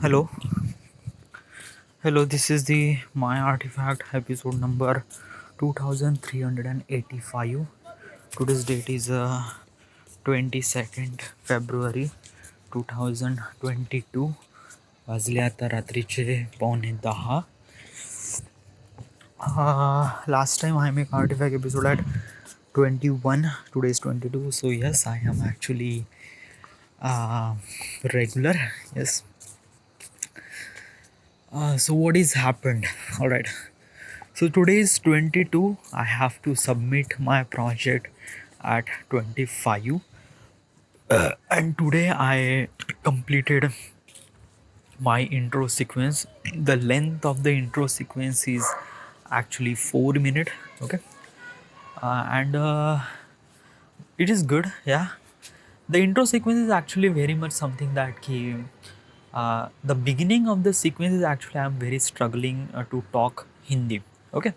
Hello, this is the My Artifact episode number 2385. Today's date is 22nd February 2022. वाजले आता रात्रीचे 9:15. Last time I make Artifact episode at 21. Today is 22. So yes, I am actually regular. Yes. So what is happened? All right. So today is 22. I have to submit my project at 25. And today I completed my intro sequence. The length of the intro sequence is actually 4 minutes. Okay. And it is good. Yeah. The intro sequence is actually very much something that the beginning of the sequence is actually I'm very struggling to talk Hindi. Okay.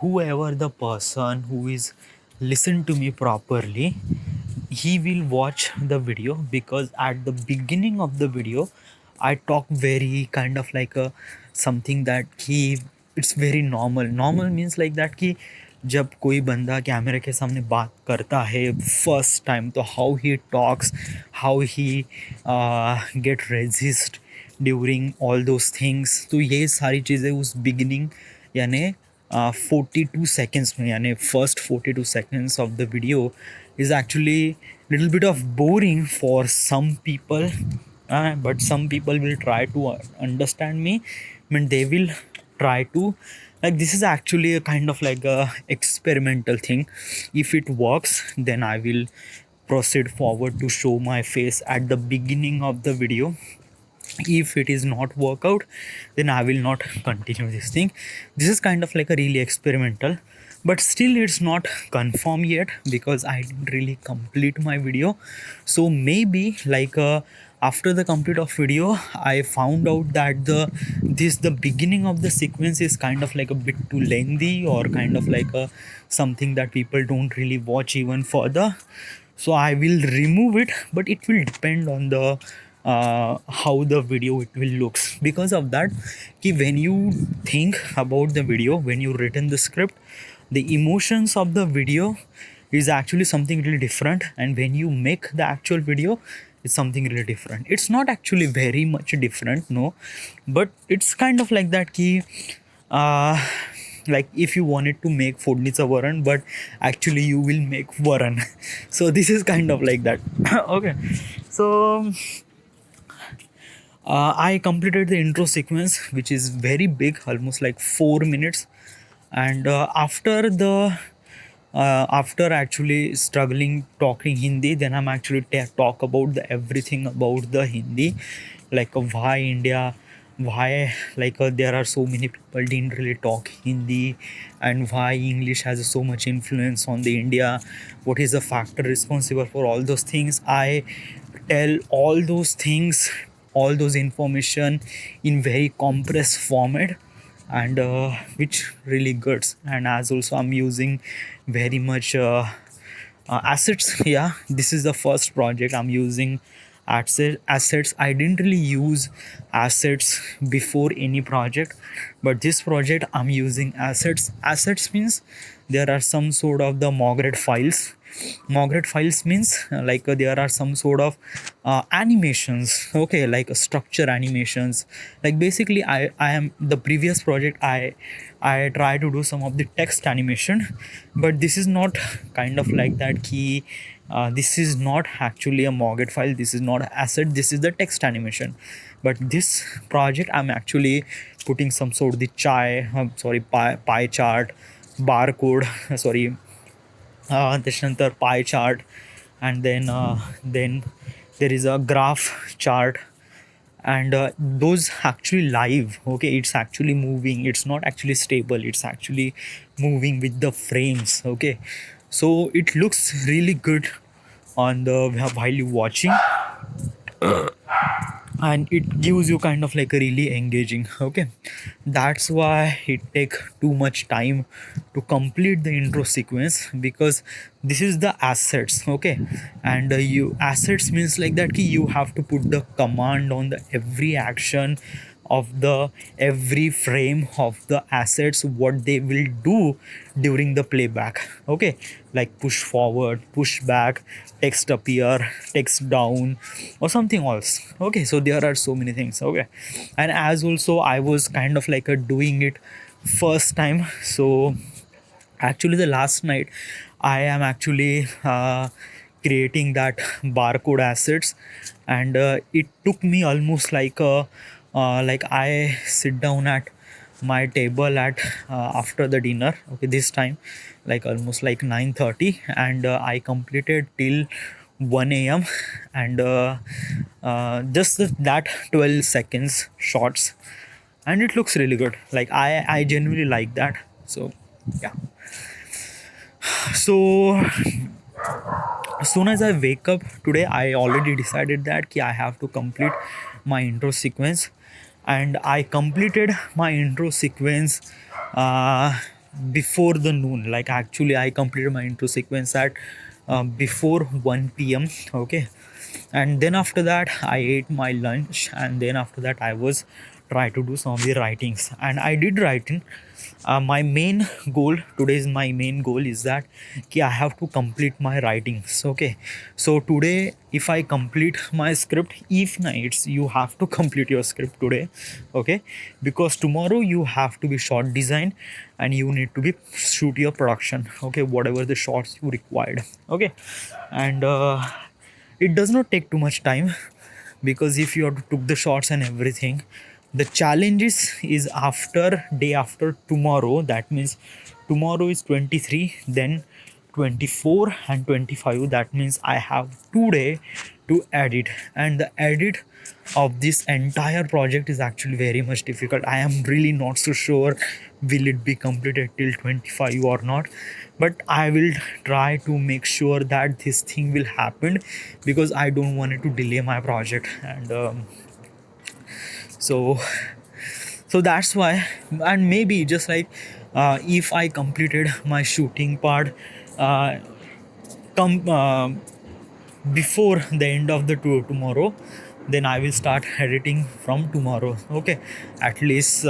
Whoever the person who is listen to me properly, he will watch the video, because at the beginning of the video I talk very kind of like a something that it's very normal means like that कि जब कोई बंदा कैमरे के सामने बात करता है फर्स्ट टाइम, तो how he talks, how he get resist during all those things, तो ये सारी चीज़ें उस बिगिनिंग यानी 42 seconds में, यानी first 42 seconds of the video is actually little bit of boring for some people, but some people will try to understand me. I mean, they will try to, like, this is actually a kind of like a experimental thing. If it works, then I will proceed forward to show my face at the beginning of the video. If it is not work out, then I will not continue this thing. This is kind of like a really experimental, but still it's not confirmed yet because I didn't really complete my video. So maybe like after the complete of video, I found out that the beginning of the sequence is kind of like a bit too lengthy, or kind of like a something that people don't really watch even further. So I will remove it, but it will depend on the how the video it will looks. Because of that, when you think about the video, when you written the script, the emotions of the video is actually something really different, and when you make the actual video, it's something really different. It's not actually very much different, no, but it's kind of like that uh, like if you wanted to make फोडणीचं varan, but actually you will make varan. So this is kind of like that. Okay. So I completed the intro sequence, which is very big, almost like 4 minutes. And after actually struggling talking Hindi, then I'm actually talk about everything about the Hindi, like why India, why like there are so many people didn't really talk Hindi, and why English has so much influence on the India, what is the factor responsible for all those things. I tell all those things, all those information in very compressed format, and which really good. And as also I'm using very much assets. Yeah, this is the first project I'm using assets. I didn't really use assets before any project, but this project I'm using assets means there are some sort of the Margaret files means like there are some sort of animations, okay, like structure animations. Like basically I am the previous project, I try to do some of the text animation, but this is not kind of like that key. This is not actually a Margaret file, this is not an asset, this is the text animation. But this project I'm actually putting some sort of the pie chart, barcode, sorry, त्याच्यानंतर pie chart, and then there is a graph chart, and those actually live, okay, it's actually moving, it's not actually stable, it's actually moving with the frames, okay. So it looks really good on the while you watching. and it gives you kind of like a really engaging. Okay, that's why it take too much time to complete the intro sequence, because this is the assets. Okay, and you assets means like that ki you have to put the command on the every action of the every frame of the assets, what they will do during the playback. Okay, like push forward, push back, text appear, text down, or something else. Okay, so there are so many things. Okay, and as also I was kind of like a doing it first time, so actually the last night I am actually creating that barcode assets, and it took me almost like I sit down at my table at after the dinner. Okay, this time like almost like 9:30, and I completed till 1 a.m. and just that 12 seconds shots, and it looks really good. Like I genuinely like that. So yeah, so as soon as I wake up today, I already decided that I have to complete my intro sequence, and I completed my intro sequence uh, before the noon. Like actually, I completed my intro sequence at before 1 p.m. Okay, and then after that, I ate my lunch, and then after that, I was try to do some of the writings, and I did writing. My main goal today's my main goal is that I have to complete my writings. Okay, so today if I complete my script, if nights you have to complete your script today. Okay, because tomorrow you have to be short design, and you need to be shoot your production. Okay, whatever the shots you required. Okay, and it does not take too much time, because if you have to took the shots and everything, the challenges is after day after tomorrow. That means tomorrow is 23, then 24 and 25. That means I have 2 day to edit, and the edit of this entire project is actually very much difficult. I am really not so sure will it be completed till 25 or not, but I will try to make sure that this thing will happen, because I don't want it to delay my project. And so that's why. And maybe just like if I completed my shooting part uh, come before the end of the tour tomorrow, then I will start editing from tomorrow. Okay, at least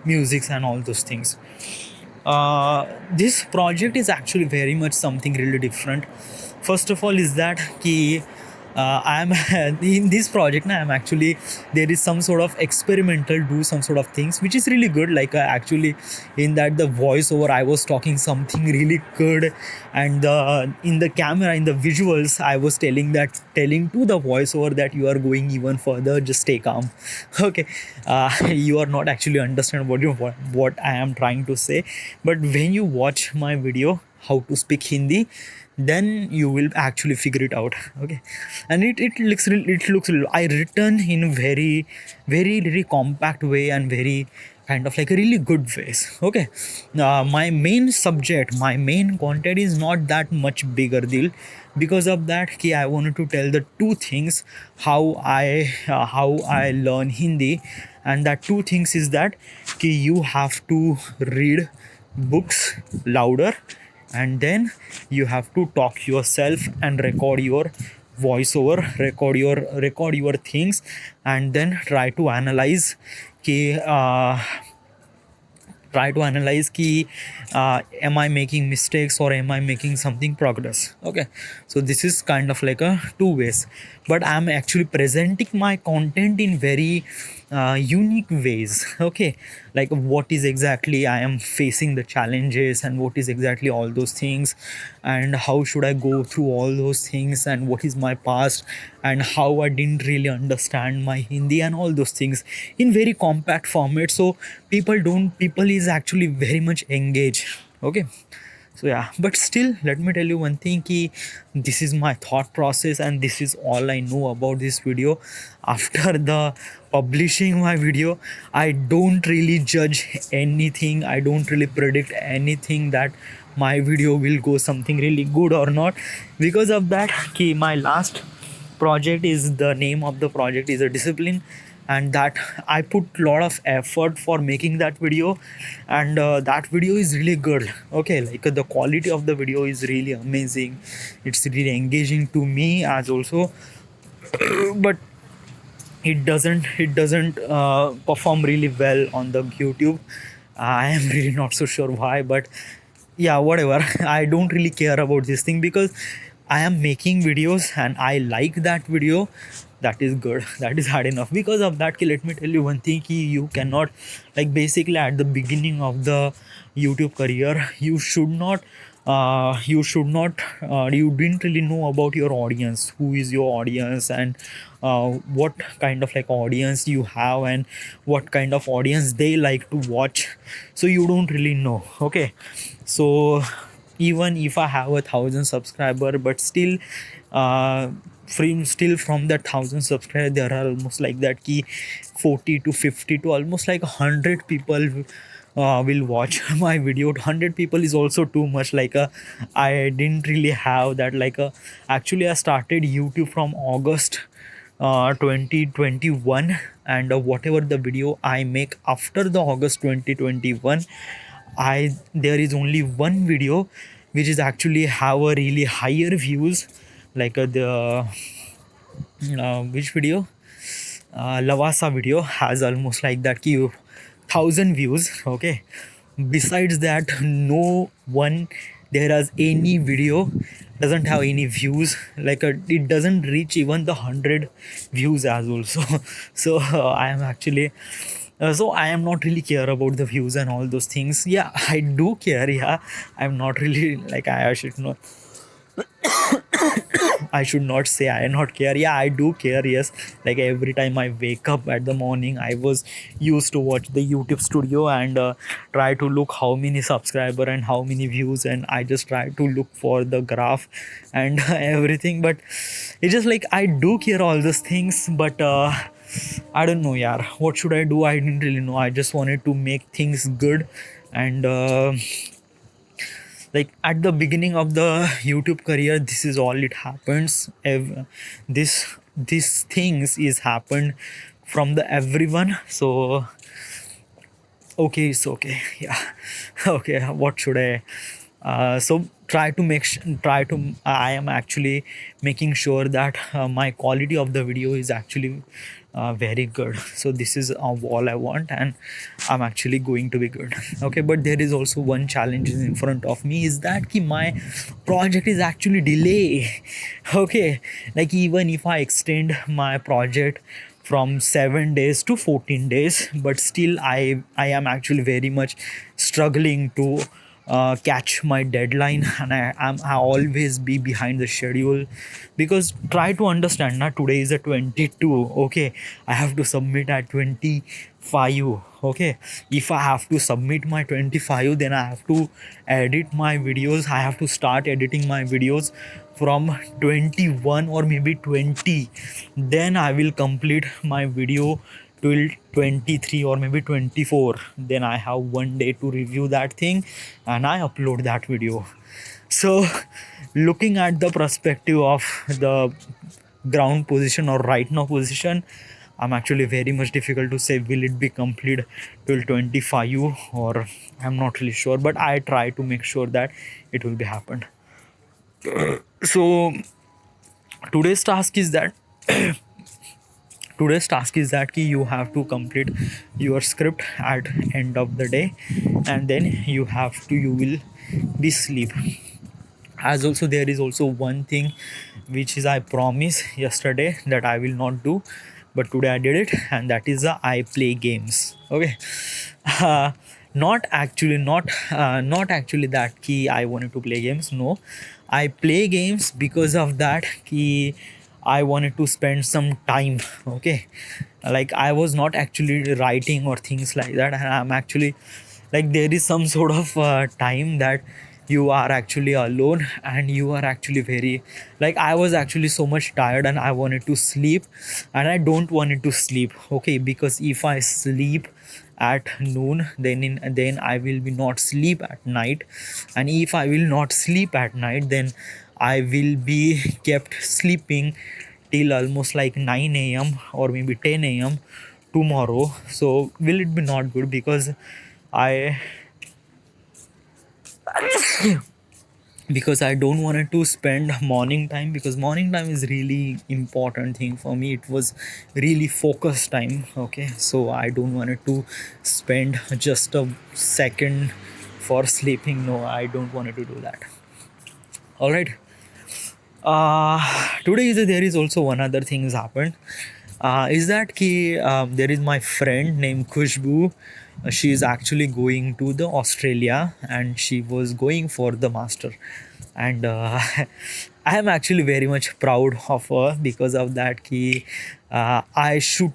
musics and all those things. This project is actually very much something really different. First of all is that ki I am in this project now, I'm actually there is some sort of experimental do some sort of things which is really good. Like actually in that the voiceover I was talking something really good, and in the camera, in the visuals, I was telling to the voiceover that you are going even further, just stay calm. Okay, you are not actually understand what I am trying to say, but when you watch my video how to speak Hindi, then you will actually figure it out. Okay, and it looks I written in very compact way, and very kind of like a really good ways. Okay, my main subject, my main content is not that much bigger deal. Because of that I wanted to tell the two things how I learn Hindi. And that two things is that you have to read books louder, and then you have to talk yourself and record your voiceover, record your things, and then ki, uh, try to analyze ki am I making mistakes or am I making something progress. Okay, so this is kind of like a two ways, but I'm actually presenting my content in very unique ways. Okay, like what is exactly I am facing the challenges, and what is exactly all those things, and how should I go through all those things, and what is my past, and how I didn't really understand my Hindi, and all those things in very compact format, so people is actually very much engaged. Okay, so yeah, but still let me tell you one thing ki this is my thought process, and this is all I know about this video. After the publishing my video, I don't really judge anything, I don't really predict anything that my video will go something really good or not. Because of that ki my last project is, the name of the project is a discipline, and that I put a lot of effort for making that video, and that video is really good. Okay, like the quality of the video is really amazing, it's really engaging to me as also. But it doesn't perform really well on the YouTube. I am really not so sure why, but yeah, whatever. I don't really care about this thing because I am making videos and I like that video. That is good. That is hard enough. Because of that, ki, let me tell you one thing, ki you cannot, like, basically at the beginning of the YouTube career, you didn't really know about your audience, who is your audience, and what kind of like audience you have, and what kind of audience they like to watch. So you don't really know. Okay, so even if I have 1,000 subscriber, but still from that 1,000 subscriber, there are almost like that key 40 to 50 to almost like 100 people will watch my video. 100 people is also too much. Like I didn't really have that, like actually I started YouTube from August 2021, and whatever the video I make after the August 2021, there is only one video which is actually have a really higher views, like the which video, Lavasa video has almost like that ki 1,000 views. Okay, besides that, no one there has any video doesn't have any views, like it doesn't reach even the 100 views as also. So I am actually so I am not really care about the views and all those things. Yeah, I do care. Yeah, I'm not really like I should not, I should not say I not care. Yeah, I do care. Yes, like every time I wake up at the morning, I was used to watch the YouTube studio and try to look how many subscriber and how many views, and I just try to look for the graph and everything. But it's just like I do care all those things, but I don't know, yeah. What should I do? I didn't really know. I just wanted to make things good, and like at the beginning of the YouTube career, this is all it happens. This things is happened from the everyone. So okay, it's okay. Yeah. Okay, what should I so try to I am actually making sure that my quality of the video is actually very good. So this is all I want, and I'm actually going to be good. Okay, but there is also one challenge in front of me, is that ki my project is actually delay. Okay, like even if I extend my project from 7 days to 14 days, but still I am actually very much struggling to catch my deadline, and I always be behind the schedule. Because try to understand, now today is a 22. Okay, I have to submit at 25. Okay, if I have to submit my 25, then I have to edit my videos. I have to start editing my videos from 21 or maybe 20, then I will complete my video till 23 or maybe 24. Then I have 1 day to review that thing and I upload that video. So looking at the perspective of the ground position or right now position, I'm actually very much difficult to say will it be complete till 25, or I'm not really sure, but I try to make sure that it will be happened. So today's task is that you have to complete your script at end of the day, and then you will be sleep. As also there is also one thing which is I promised yesterday that I will not do, but today I did it, and that is I play games. Okay. uh, not actually that key I wanted to play games. No, I play games because of that key I wanted to spend some time. Okay, like I was not actually writing or things like that, and I'm actually like there is some sort of time that you are actually alone and you are actually very, like I was actually so much tired and I wanted to sleep, and I don't want it to sleep. Okay, because if I sleep at noon, then I will be not sleep at night, and if I will not sleep at night, then I will be kept sleeping till almost like 9 a.m. or maybe 10 a.m. tomorrow. So will it be not good? Because I I don't want to spend morning time, because morning time is really important thing for me. It was really focused time. Okay, so I don't want to spend just a second for sleeping. No, I don't want to do that. All right. Today there is also one other thing has happened. Is that there is my friend named Kushbu. She is actually going to the Australia, and she was going for the master. And I am actually very much proud of her because of that. I should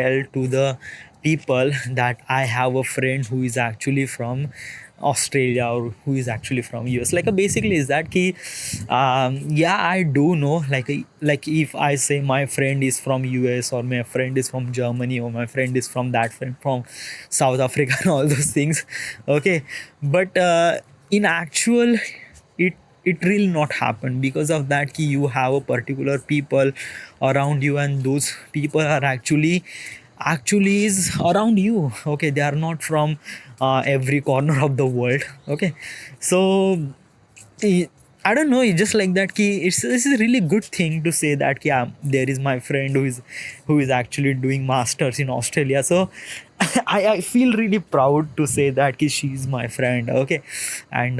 tell to the people that I have a friend who is actually from Australia, or who is actually from US. Like basically is that yeah, I do know, like if I say my friend is from US, or my friend is from Germany, or my friend is from that friend from South Africa and all those things. Okay, but in actual, it it will not happen. Because of that you have a particular people around you, and those people are actually is around you. Okay, they are not from every corner of the world. Okay, so I I don't know. It's just like that. This is a really good thing to say that. Yeah, there is my friend who is actually doing masters in Australia. So I feel really proud to say that she is my friend. Okay, and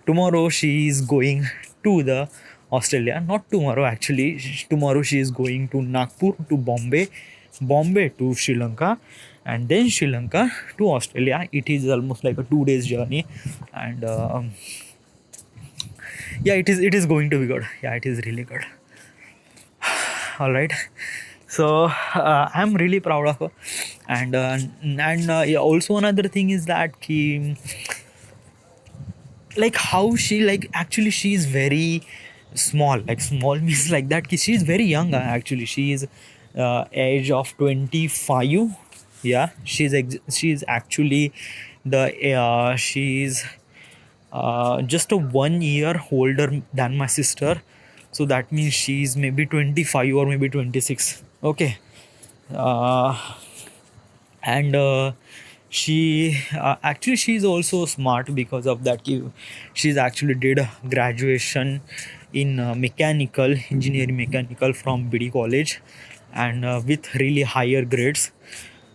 tomorrow she is going to the Australia. Not tomorrow actually. Tomorrow she is going to Nagpur to Bombay to Sri Lanka, and then Sri Lanka to Australia. It is almost like a 2 days journey, and. Yeah, it is going to be good. Yeah, it is really good. All right, so I'm really proud of her. And yeah, also another thing is that like how she, like actually she is very small. Like small means like that she is very young. Actually she is age of 25. Yeah, she's actually the she's just a 1 year older than my sister. So that means she's maybe 25 or maybe 26. Okay, uh, and she actually she's also smart. Because of that she's actually did a graduation in mechanical engineering, mechanical from BD college, and with really higher grades.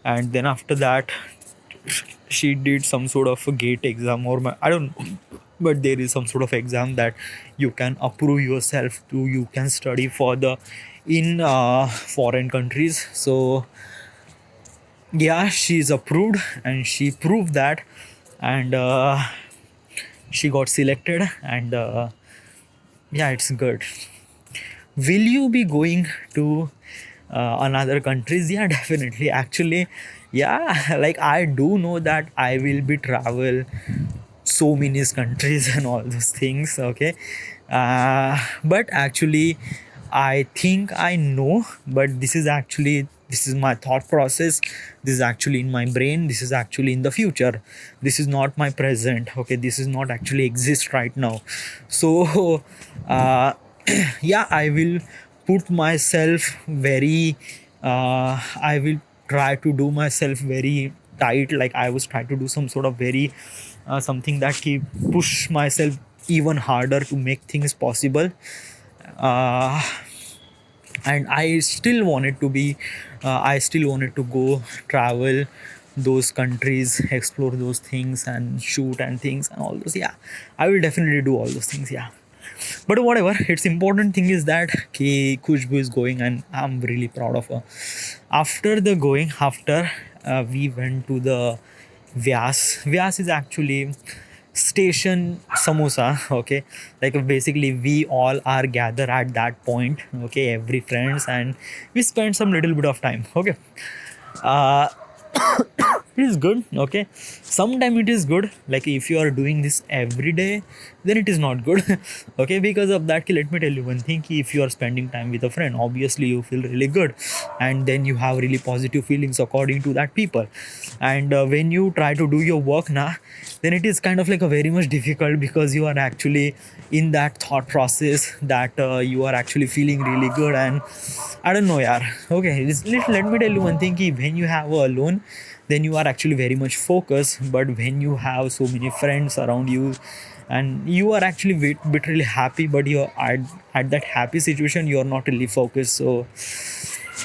And then after that she did some sort of a gate exam, or I don't know, but there is some sort of exam that you can approve yourself to, you can study for the in foreign countries. So yeah, she's approved and she proved that, and she got selected. And yeah, it's good. Will you be going to another countries? Yeah, definitely. Actually, yeah, like I do know that I will be travel so many countries and all those things. Okay, but actually I think I know, but this is my thought process. This is actually in my brain. This is actually in the future. This is not my present. Okay, this is not actually exist right now. So uh, yeah, I will put myself very I will try to do myself very tight. Like I was trying to do some sort of very something that keep push myself even harder to make things possible. uh, and I still wanted to go travel those countries, explore those things and shoot and things and all those. Yeah, I will definitely do all those things. Yeah, but whatever, it's important thing is that Kushbu is going, and I'm really proud of her. After we went to the Vyas is actually station samosa. Okay, like basically we all are gathered at that point. Okay, every friends, and we spend some little bit of time. Okay, uh, it is good. Okay, sometime it is good. Like if you are doing this every day, then it is not good. Okay, because of that, let me tell you one thing, if you are spending time with a friend, obviously you feel really good, and then you have really positive feelings according to that people. And when you try to do your work now, then it is kind of like a very much difficult, because you are actually in that thought process that you are actually feeling really good. And I don't know, yeah. Okay, let me tell you one thing, when you have a alone, then you are actually very much focused. But when you have so many friends around you, and you are actually bit really happy, but you're at that happy situation, you're not really focused. So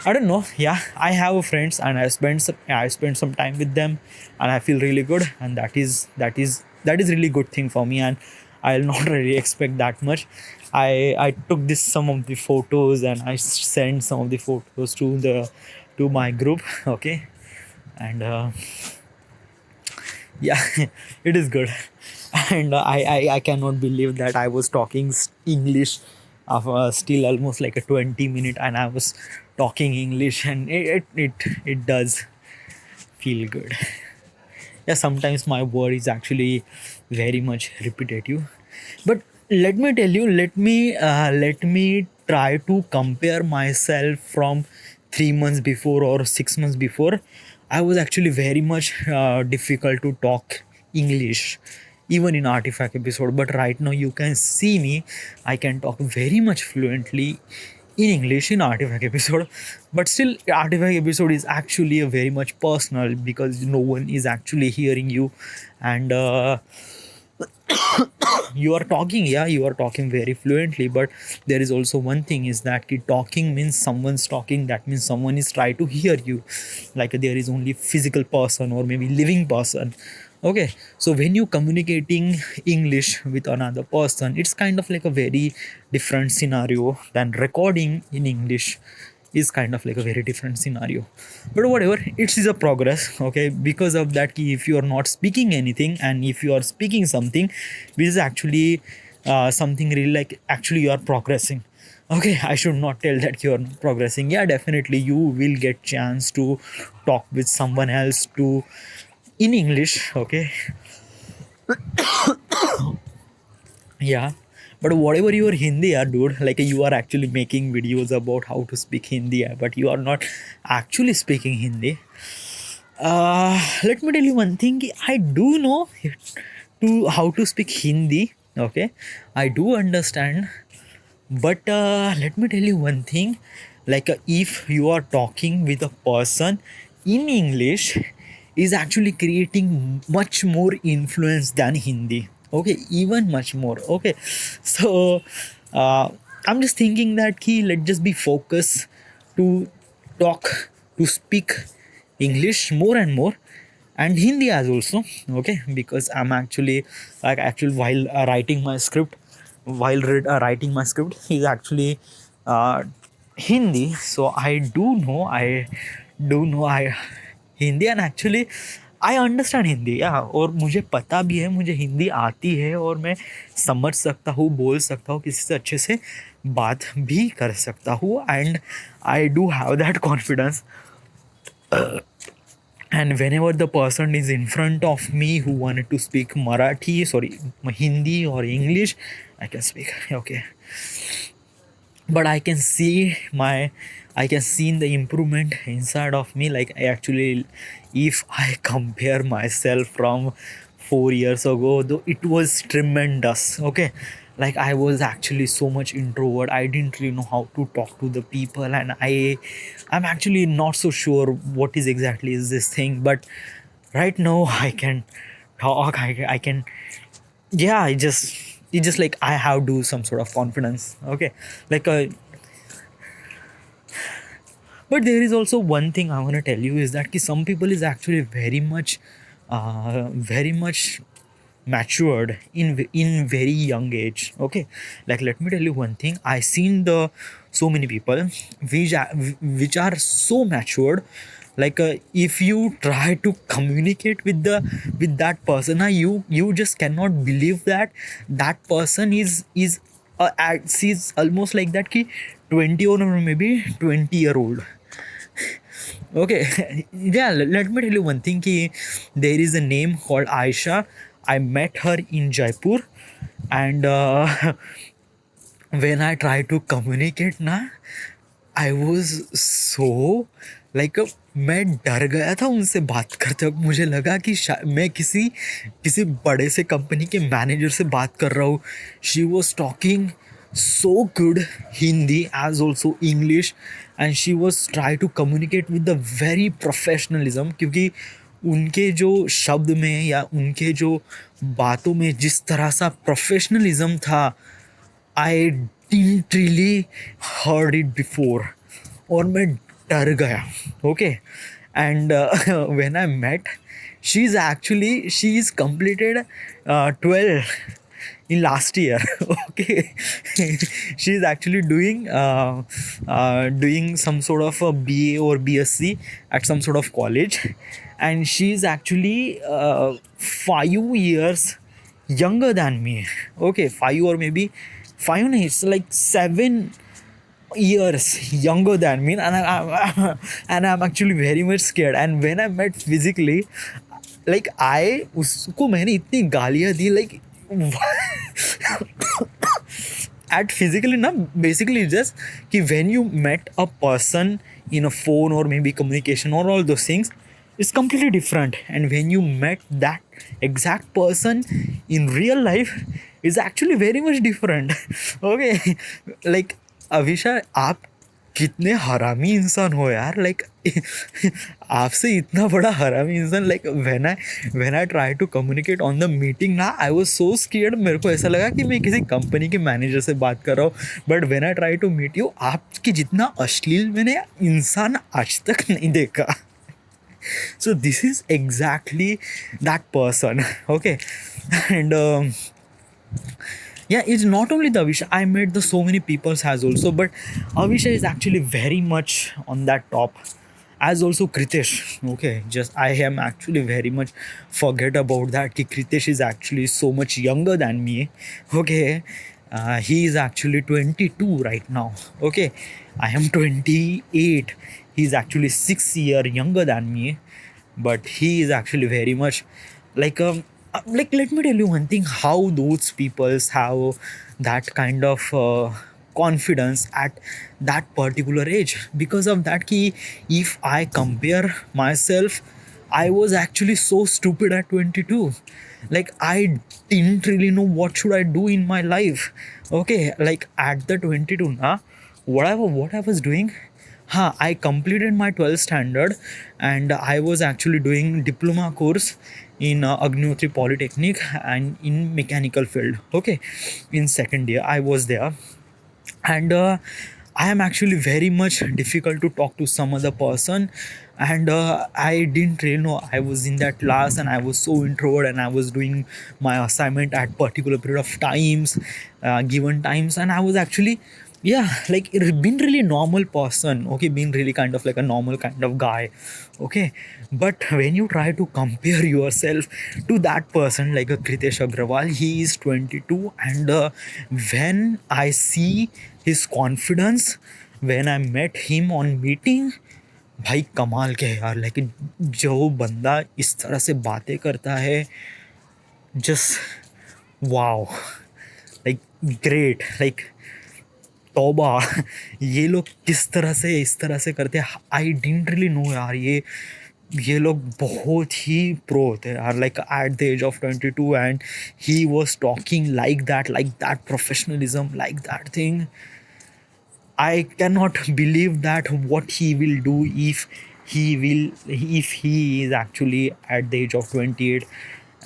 I don't know. Yeah, I have friends, and I spend some time with them, and I feel really good, and that is really good thing for me. And I'll not really expect that much. I took this some of the photos, and I sent some of the photos to my group. Okay, and yeah, it is good. And I cannot believe that I was talking English of still almost like a 20 minute, and I was talking English, and it does feel good. Yeah, sometimes my word is actually very much repetitive, but let me try to compare myself from 3 months before or 6 months before. I was actually very much difficult to talk English, even in Artifact episode. But right now you can see me, I can talk very much fluently in English in Artifact episode. But still, Artifact episode is actually a very much personal, because no one is actually hearing you. And you are talking, yeah, you are talking very fluently, but there is also one thing is that talking means someone's talking, that means someone is trying to hear you. Like there is only physical person or maybe living person. Okay, so when you communicating English with another person, it's kind of like a very different scenario than recording in English. Is kind of like a very different scenario. But whatever, it is a progress. Okay, because of that, if you are not speaking anything, and if you are speaking something which is actually something really, like actually you are progressing. Okay, I should not tell that you are not progressing. Yeah, definitely you will get chance to talk with someone else to in English. Okay, yeah, but whatever your Hindi are, dude, like you are actually making videos about how to speak Hindi, but you are not actually speaking Hindi. Let me tell you one thing. I do know to how to speak Hindi. Okay, I do understand, but let me tell you one thing. Like if you are talking with a person in English, is actually creating much more influence than Hindi. Okay, even much more. Okay, so uh, I'm just thinking that key. Let's just be focused to talk, to speak English more and more, and Hindi as also. Okay, because I'm actually like actually while writing my script, writing my script is actually uh, Hindi. So I do know I Hindi, and actually I understand Hindi या, और मुझे पता भी है, मुझे हिंदी आती है, और मैं समझ सकता हूँ, बोल सकता हूँ, किसी से अच्छे से बात भी कर सकता हूँ. And I do have that confidence. And whenever the person is in front of me who wanted to speak Marathi, sorry, Hindi or English, I can speak. Okay, but I can see the improvement inside of me. Like I actually, if I compare myself from 4 years ago, though it was tremendous. Okay, like I was actually so much introvert, I didn't really know how to talk to the people, and I'm actually not so sure what is exactly is this thing. But right now I can talk, I can, yeah, it just like I have do some sort of confidence. Okay, like but there is also one thing I want to tell you is that ki some people is actually very much matured in very young age. Okay, like let me tell you one thing, I seen the so many people which are so matured. Like if you try to communicate with that person, you just cannot believe that that person is sees almost like that ki 20 or maybe 20-year-old. Okay, yeah, let me tell you one thing ki there is a name called Aisha. I met her in Jaipur. and when I try to communicate ना, I was so like मैं डर गया था उनसे बात करते वक्त. मुझे लगा कि मैं किसी किसी बड़े से कंपनी के मैनेजर से बात कर रहा हूँ. She was talking so good Hindi as also English, and she was try to communicate with the very professionalism, क्योंकि उनके जो शब्द में या उनके जो बातों में जिस तरह सा प्रोफेशनलिज्म था, I didn't really heard it before. और मैं डर गया. Okay. And when I met, she is completed 12 in last year. Okay. She is actually doing some sort of a BA or BSc at some sort of college, and she is actually 5 years younger than me. Okay, 5 or maybe 5, no, it's like 7 years younger than me, and I'm actually very much scared. And when I met physically, like I उसको मैंने इतनी गालियाँ दी, like at physically ना, basically just कि when you met a person in a phone or maybe communication or all those things, it's completely different. And when you met that exact person in real life, is actually very much different. Okay. Like Avisha, आप कितने हरामी इंसान हो यार. Like आपसे इतना बड़ा हरामी इंसान. Like when I try to communicate on the meeting ना, आई वाज सो स्केर्ड. मेरे को ऐसा लगा कि मैं किसी कंपनी के मैनेजर से बात कर रहा हूँ. But when I try to meet you, आपकी जितना अश्लील मैंने इंसान आज तक नहीं देखा. So this is exactly that person. Okay. And yeah, it's not only the Avisha. I met the so many people as also, but Avisha is actually very much on that top, as also Kritesh. Okay, just I am actually very much forget about that ki Kritesh is actually so much younger than me. Okay. He is actually 22 right now. Okay, I am 28. He's actually 6 years younger than me, but he is actually very much like like, let me tell you one thing, how those peoples have that kind of confidence at that particular age. Because of that ki, if I compare myself, I was actually so stupid at 22. Like I didn't really know what should I do in my life. Okay, like at the 22 na, what I was doing, I completed my 12th standard, and I was actually doing diploma course in Agnihotri Polytechnic and in mechanical field. Okay, in second year I was there, and I am actually very much difficult to talk to some other person. And I didn't really know. I was in that class and I was so introvert, and I was doing my assignment at particular period of times, given times, and I was actually, yeah, like it been really normal person. Okay, being really kind of like a normal kind of guy. Okay, but when you try to compare yourself to that person like a Kritesh Agrawal, he is 22, and when I see his confidence, when I met him on meeting, भाई कमाल के यार. Like जो बंदा इस तरह से बातें करता है, just wow, like great. Like तौबा, ये लोग किस तरह से इस तरह से करते हैं. आई डिडंट रियली नो यार. ये लोग बहुत ही प्रो होते हैं यार. Like at the age of 22, and he was talking like that professionalism, like that thing. I cannot believe that what he will do if he is actually at the age of 28,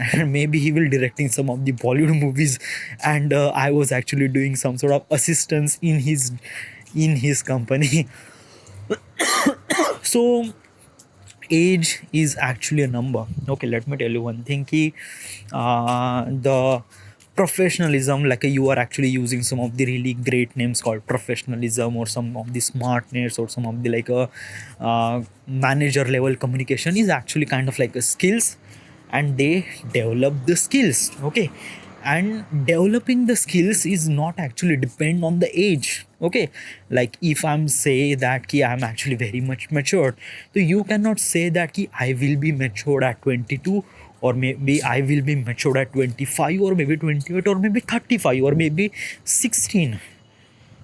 and maybe he will directing some of the Bollywood movies, and I was actually doing some sort of assistance in his company. So age is actually a number. Okay, let me tell you one thing ki the professionalism, like you are actually using some of the really great names called professionalism, or some of the smartness, or some of the like a manager level communication is actually kind of like a skills, and they develop the skills. Okay, and developing the skills is not actually depend on the age. Okay, like if I'm say that ki I'm actually very much matured, so you cannot say that ki I will be matured at 22, or maybe I will be matured at 25 or maybe 28 or maybe 35 or maybe 16.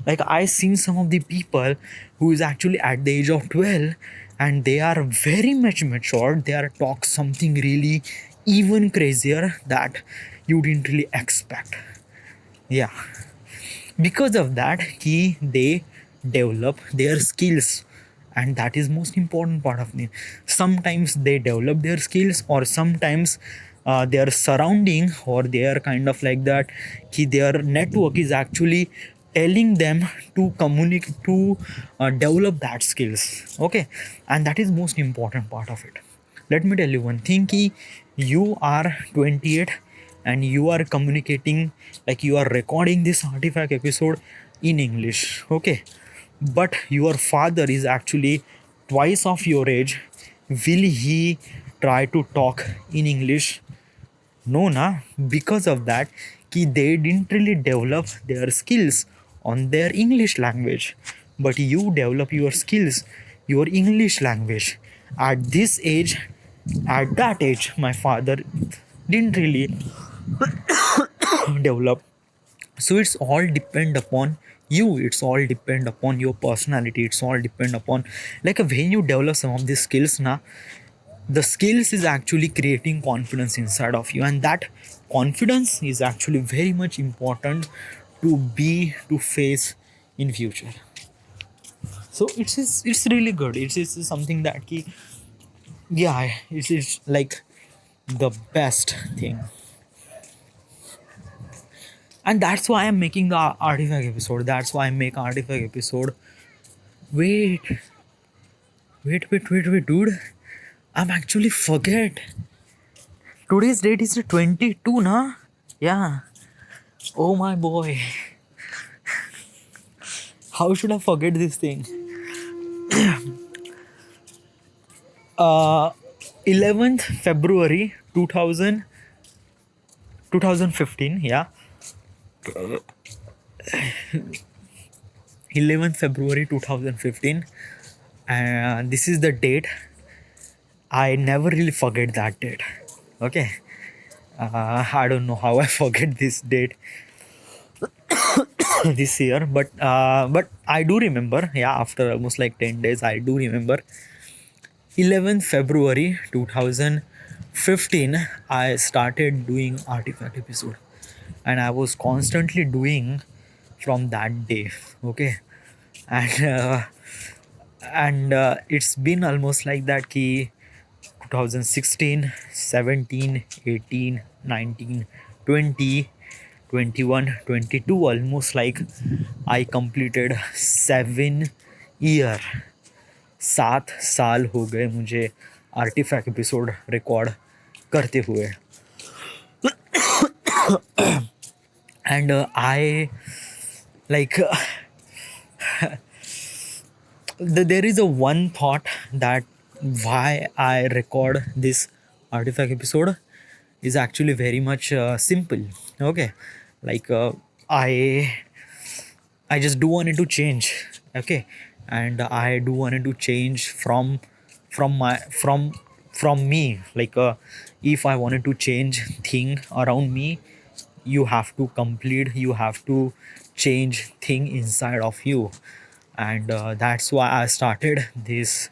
Like I seen some of the people who is actually at the age of 12 and they are very much matured. They are talk something really even crazier that you didn't really expect. Yeah, because of that they develop their skills, and that is most important part of it. Sometimes they develop their skills, or sometimes their surrounding or their kind of like that their network is actually telling them to communicate, to develop that skills. Okay, and that is most important part of it. Let me tell you one thing, you are 28 and you are communicating, like you are recording this artifact episode in English. Okay, but your father is actually twice of your age. Will he try to talk in English? No, na. Because of that they didn't really develop their skills on their English language, but you develop your skills, your English language at this age. At that age my father didn't really develop. So it's all depend upon you, it's all depend upon your personality, it's all depend upon, like when you develop some of these skills now, the skills is actually creating confidence inside of you, and that confidence is actually very much important to face in future. So it's really good. It's something that yeah, it's like the best thing. And that's why I'm making the artifact episode. That's why I make artifact episode. Wait, wait, dude. I'm actually forget. Today's date is 22, na? Yeah. Oh my boy. How should I forget this thing? Uh, 11th February 2015. Yeah. 11th February 2015. And this is the date. I never really forget that date. Okay. I don't know how I forget this date this year, but I do remember. Yeah, after almost like 10 days, I do remember. 11th February 2015, I started doing artifact episode, and I was constantly doing from that day. Okay, and it's been almost like that. 2016, 17, 18, 19, 20, 21, 22, almost like I completed 7 year. 7 साल हो गए मुझे artefact episode record करते हुए. And I like there is a one thought that why I record this artifact episode is actually very much simple. Okay, like I just do wanted to change. Okay, and I do wanted to change from my from me. Like if I wanted to change thing around me, you have to complete. You have to change thing inside of you, and that's why I started this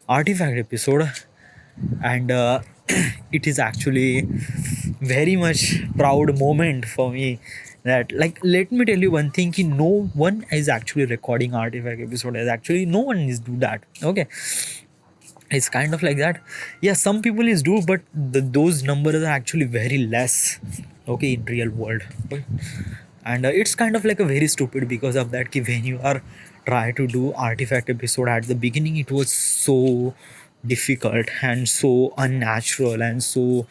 artifact episode. And it is actually very much proud moment for me that, like, let me tell you one thing, no one is actually recording artifact episode, is actually no one is do that. Okay, it's kind of like that. Yeah, some people is do, but those numbers are actually very less. Okay, in real world. Okay. And it's kind of like a very stupid because of that when you are try to do artifact episode at the beginning, it was so difficult and so unnatural and so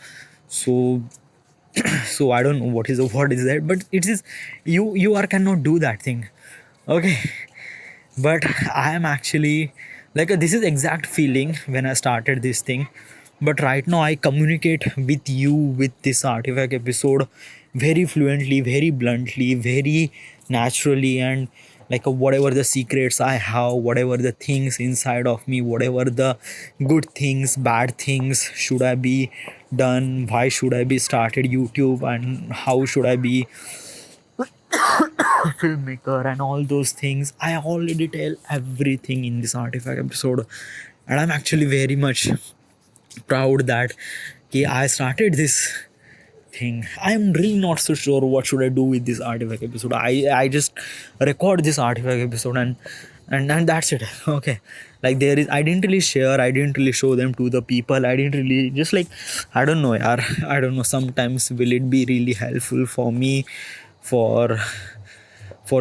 so I don't know what is the word is that, but it is you are cannot do that thing. Okay, but I am actually like this is exact feeling when I started this thing. But right now I communicate with you with this artifact episode very fluently, very bluntly, very naturally, and like whatever the secrets I have, whatever the things inside of me, whatever the good things, bad things should I be done, why should I be started YouTube, and how should I be a filmmaker, and all those things. I already tell everything in this artifact episode, and I'm actually very much proud that I started this thing. I'm really not so sure what should I do with this artifact episode. I just record this artifact episode, and that's it. Okay, like there is, I didn't really share, I didn't really show them to the people, I didn't really, just like, I don't know, yaar, I don't know, sometimes will it be really helpful for me, for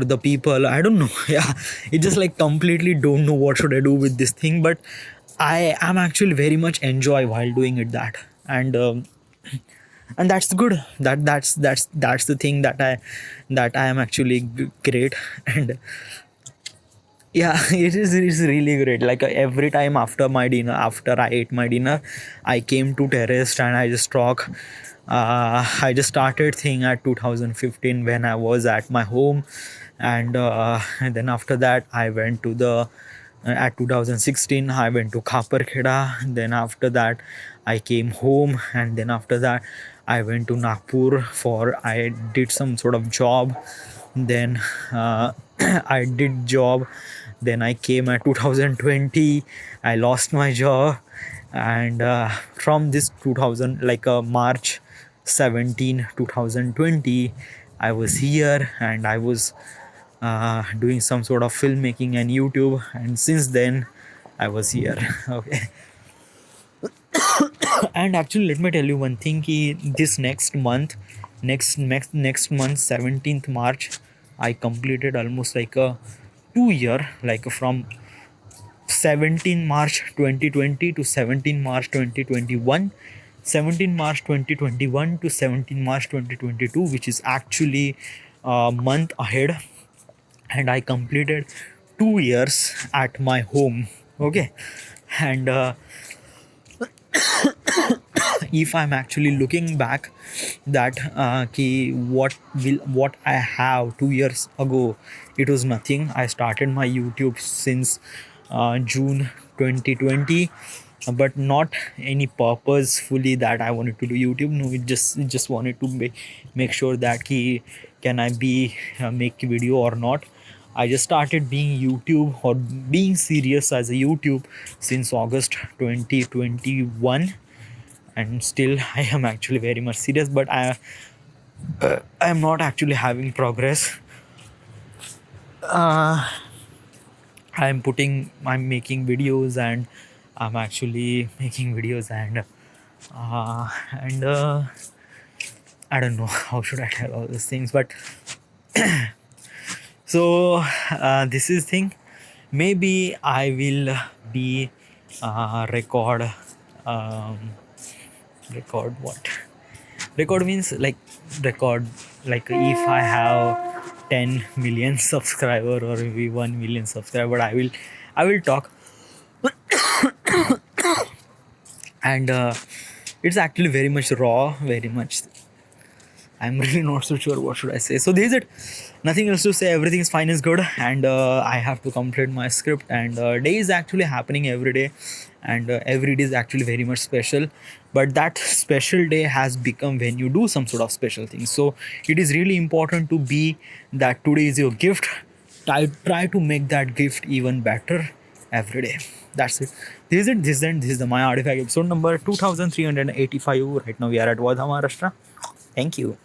the people, I don't know. Yeah, it just like completely don't know what should I do with this thing, but I am actually very much enjoy while doing it, that, and that's good, that's the thing that I am actually great. And yeah, it's really great. Like every time after my dinner, after I ate my dinner, I came to terrace and I just talk. I just started thing at 2015 when I was at my home, and then after that I went to the at 2016 I went to Khaparkheda. Then after that I came home, and then after that I went to Nagpur for, I did some sort of job. Then I did job. Then I came at 2020, I lost my job, and from this 2000, like March 17 2020, I was here, and I was doing some sort of filmmaking and YouTube, and since then I was here. Okay. And actually let me tell you one thing, ki this next month, next month 17th March, I completed almost like a 2 year, like from 17 March 2020 to 17 March 2021, 17 March 2021 to 17 March 2022, which is actually a month ahead, and I completed 2 years at my home. Okay. And if I'm actually looking back, that what I have 2 years ago, it was nothing. I started my YouTube since June 2020, but not any purposefully that I wanted to do YouTube. No, it just wanted to make sure that can I be make video or not. I just started being YouTube or being serious as a YouTube since August 2021, and still I am actually very much serious, but I am not actually having progress. I'm making videos, and I'm actually making videos, and I don't know how should I tell all these things, but so this is thing, maybe I will be record, um, record what, record means like record, like if I have 10 million subscriber or maybe 1 million subscriber, I will talk. And it's actually very much raw, very much, I'm really not so sure what should I say. So this is it. Nothing else to say. Everything is fine, is good, and I have to complete my script. And day is actually happening every day, and every day is actually very much special. But that special day has become when you do some sort of special thing. So it is really important to be that today is your gift. Try to make that gift even better every day. That's it. This is it. This is the My Artifact episode number 2385. Right now we are at Wardha, Maharashtra. Thank you.